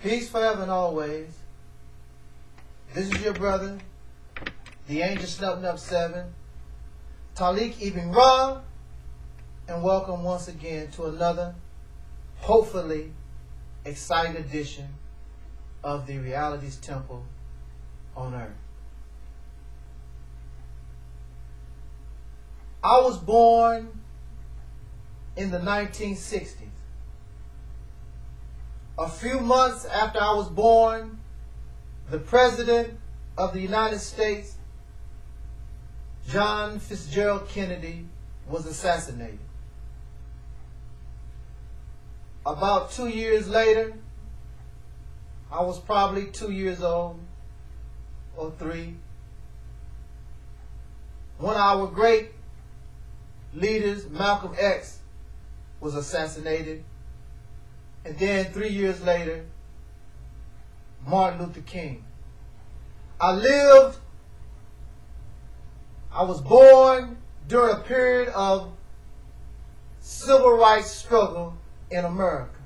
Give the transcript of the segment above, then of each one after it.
Peace forever and always. This is your brother, the Angel Snubbing Up 7, Talik Ibn Ra, and welcome once again to another, hopefully, exciting edition of the Realities Temple on Earth. I was born in the 1960s. A few months after I was born, the President of the United States, John Fitzgerald Kennedy, was assassinated. About 2 years later, I was probably 2 years old or 3. One of our great leaders, Malcolm X, was assassinated. And then 3 years later, Martin Luther King. I was born during a period of civil rights struggle in America.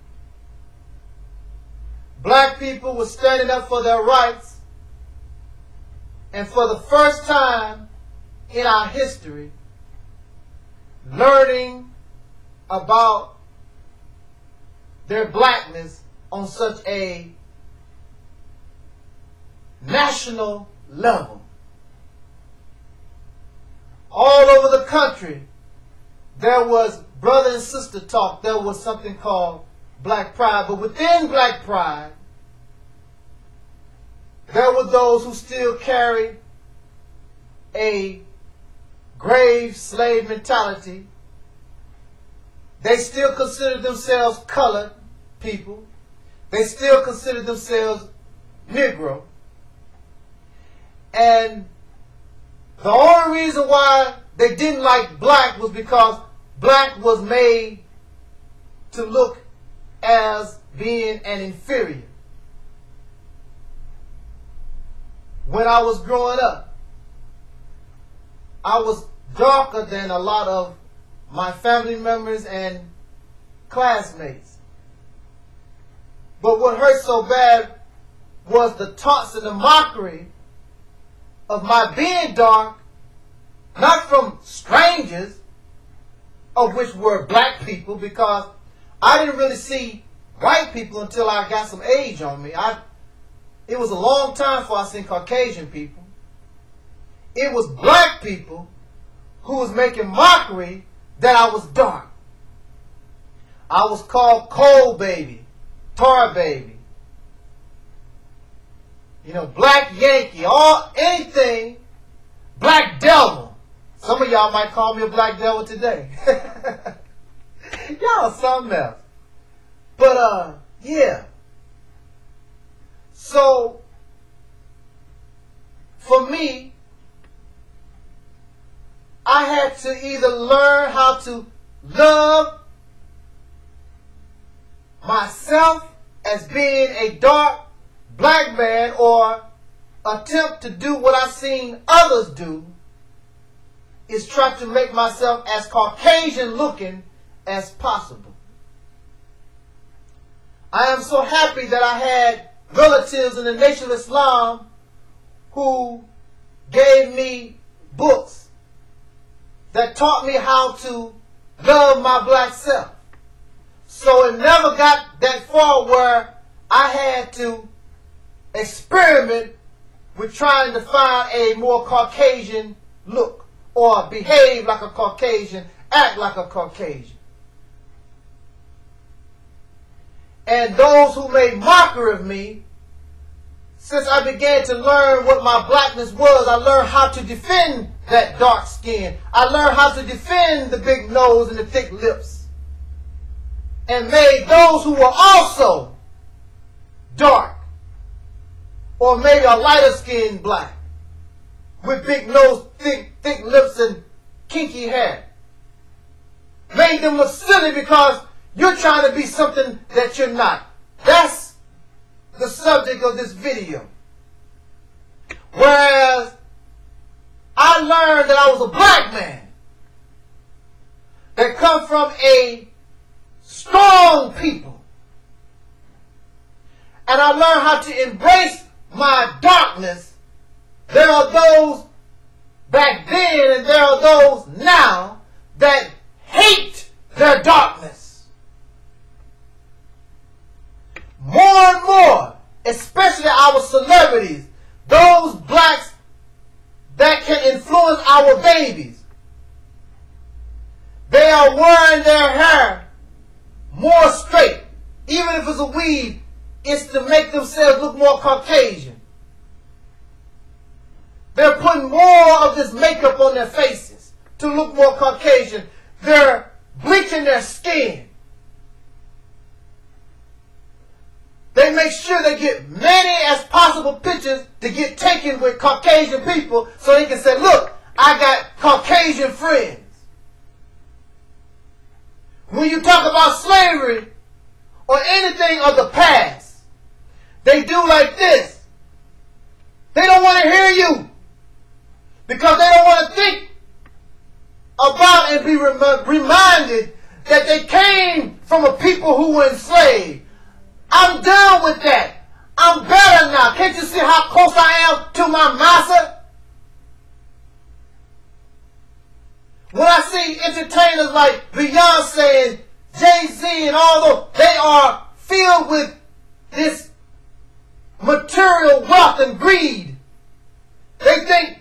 Black people were standing up for their rights, and for the first time in our history, learning about their blackness on such a national level. All over the country, there was brother and sister talk. There was something called Black Pride. But within Black Pride, there were those who still carried a grave slave mentality. They still considered themselves colored people. They still considered themselves Negro. And the only reason why they didn't like black was because black was made to look as being an inferior. When I was growing up, I was darker than a lot of my family members and classmates. But what hurt so bad was the taunts and the mockery of my being dark, not from strangers, of which were black people, because I didn't really see white people until I got some age on me. It was a long time before I seen Caucasian people. It was black people who was making mockery that I was dark. I was called Coal Baby, Tar Baby, Black Yankee, anything, Black Devil. Some of y'all might call me a Black Devil today. Y'all something else. But, yeah. So, for me, I had to either learn how to love myself as being a dark black man, or attempt to do what I've seen others do, is try to make myself as Caucasian looking as possible. I am so happy that I had relatives in the Nation of Islam who gave me books that taught me how to love my black self. So it never got that far where I had to experiment with trying to find a more Caucasian look, or behave like a Caucasian, act like a Caucasian. And those who made mockery of me, since I began to learn what my blackness was, I learned how to defend that dark skin. I learned how to defend the big nose and the thick lips. And made those who were also dark, or maybe a lighter skinned black, with big nose, thick lips, and kinky hair, made them look silly because you're trying to be something that you're not. That's the subject of this video. Whereas I learned that I was a black man that come from a strong people. and I learn how to embrace my darkness, there are those back then and there are those now that hate their darkness. More and more, especially our celebrities, those blacks that can influence our babies, they are wearing their hair more straight. Even if it's a weave, it's to make themselves look more Caucasian. They're putting more of this makeup on their faces to look more Caucasian. They're bleaching their skin. They make sure they get many as possible pictures to get taken with Caucasian people so they can say, look, I got Caucasian friends. When you talk about slavery or anything of the past, they do like this. They don't want to hear you because they don't want to think about and be reminded that they came from a people who were enslaved. I'm done with that. I'm better now. Can't you see how close I am to my master? When I see entertainers like Beyonce and Jay-Z and all those, they are filled with this material wealth and greed. They think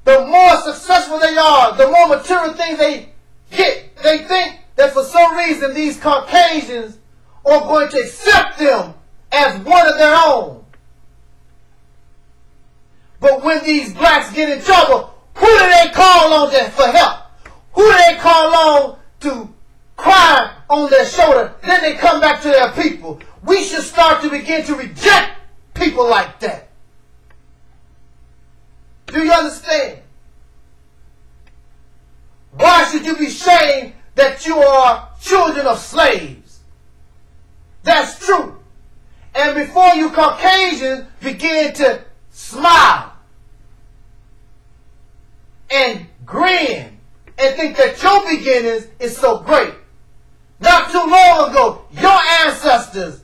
the more successful they are, the more material things they get. They think that for some reason these Caucasians are going to accept them as one of their own. But when these blacks get in trouble, who do they call on for help? Who do they call on to cry on their shoulder? Then they come back to their people. We should start to begin to reject people like that. Do you understand? Why should you be ashamed that you are children of slaves? That's true. And before you Caucasians begin to smile and grin and think that your beginnings is so great. Not too long ago, your ancestors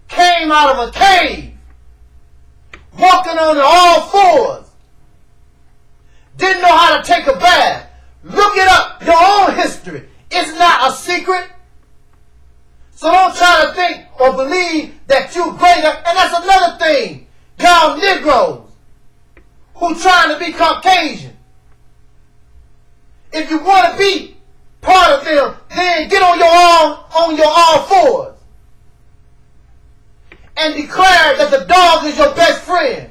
came out of a cave, walking on all fours, didn't know how to take a bath. Look it up, your own history. It's not a secret. So don't try to think or believe that you're greater. And that's another thing. Y'all Negroes who trying to be Caucasian. If you want to be part of them, then get on your all fours and declare that the dog is your best friend.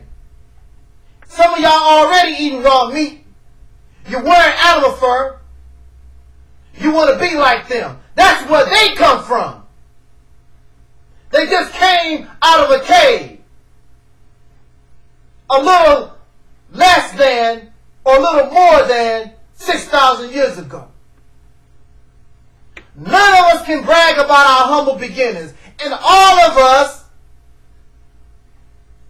Some of y'all already eating raw meat. You're wearing animal fur. You want to be like them. That's where they come from. They just came out of a cave. A little less than or a little more than 6,000 years ago. None of us can brag about our humble beginnings. And all of us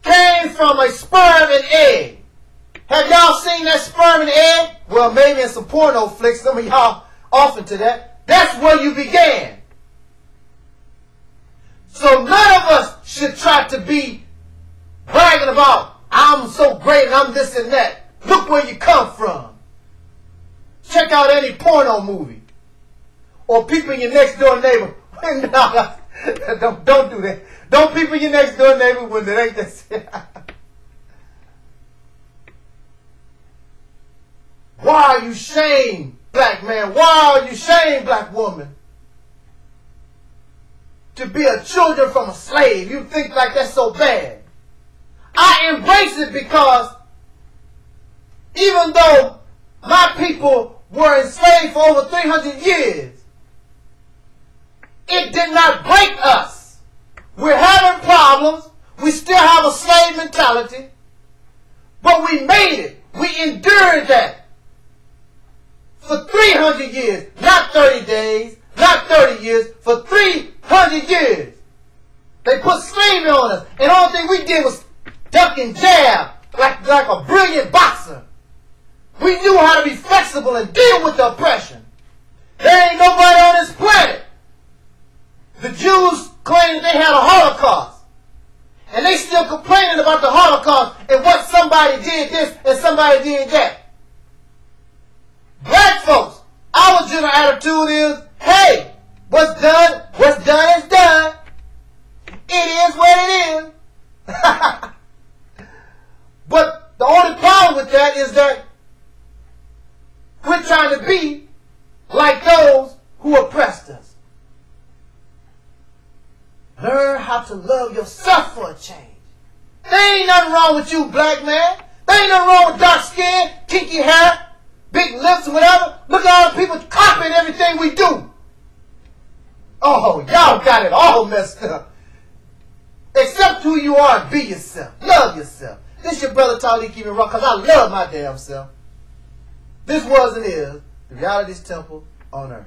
came from a sperm and egg. Have y'all seen that sperm and egg? Well, maybe in some porno flicks, some of y'all off into that. That's where you began. So none of us should try to be bragging about, I'm so great and I'm this and that. Look where you come from. Check out any porno movie. Or people in your next door neighbor. Don't do that. Don't people in your next door neighbor when it ain't that. Why are you ashamed, black man? Why are you ashamed, black woman? To be a children from a slave. You think like that's so bad. I embrace it because even though my people were enslaved for over 300 years, it did not break us. We're having problems. We still have a slave mentality. But we made it. We endured that. For 300 years. Not 30 days. Not 30 years. For 300 years. They put slavery on us. And the only thing we did was duck and jab like a brilliant boxer. We knew how to be flexible and deal with the oppression. There ain't nobody on this planet. The Jews claimed they had a Holocaust. And they still complaining about the Holocaust and what somebody did this and somebody did that. Black folks, our general attitude is, hey, what's done is done. It is what it is. But the only problem with that is that we're trying to be like those who oppressed us. Learn how to love yourself for a change. There ain't nothing wrong with you, black man. There ain't nothing wrong with dark skin, kinky hair, big lips, or whatever. Look at all the people copying everything we do. Oh, y'all got it all messed up. Accept who you are and be yourself. Love yourself. This your brother Talib keeping rock because I love my damn self. This was and is the Reality's Temple on earth.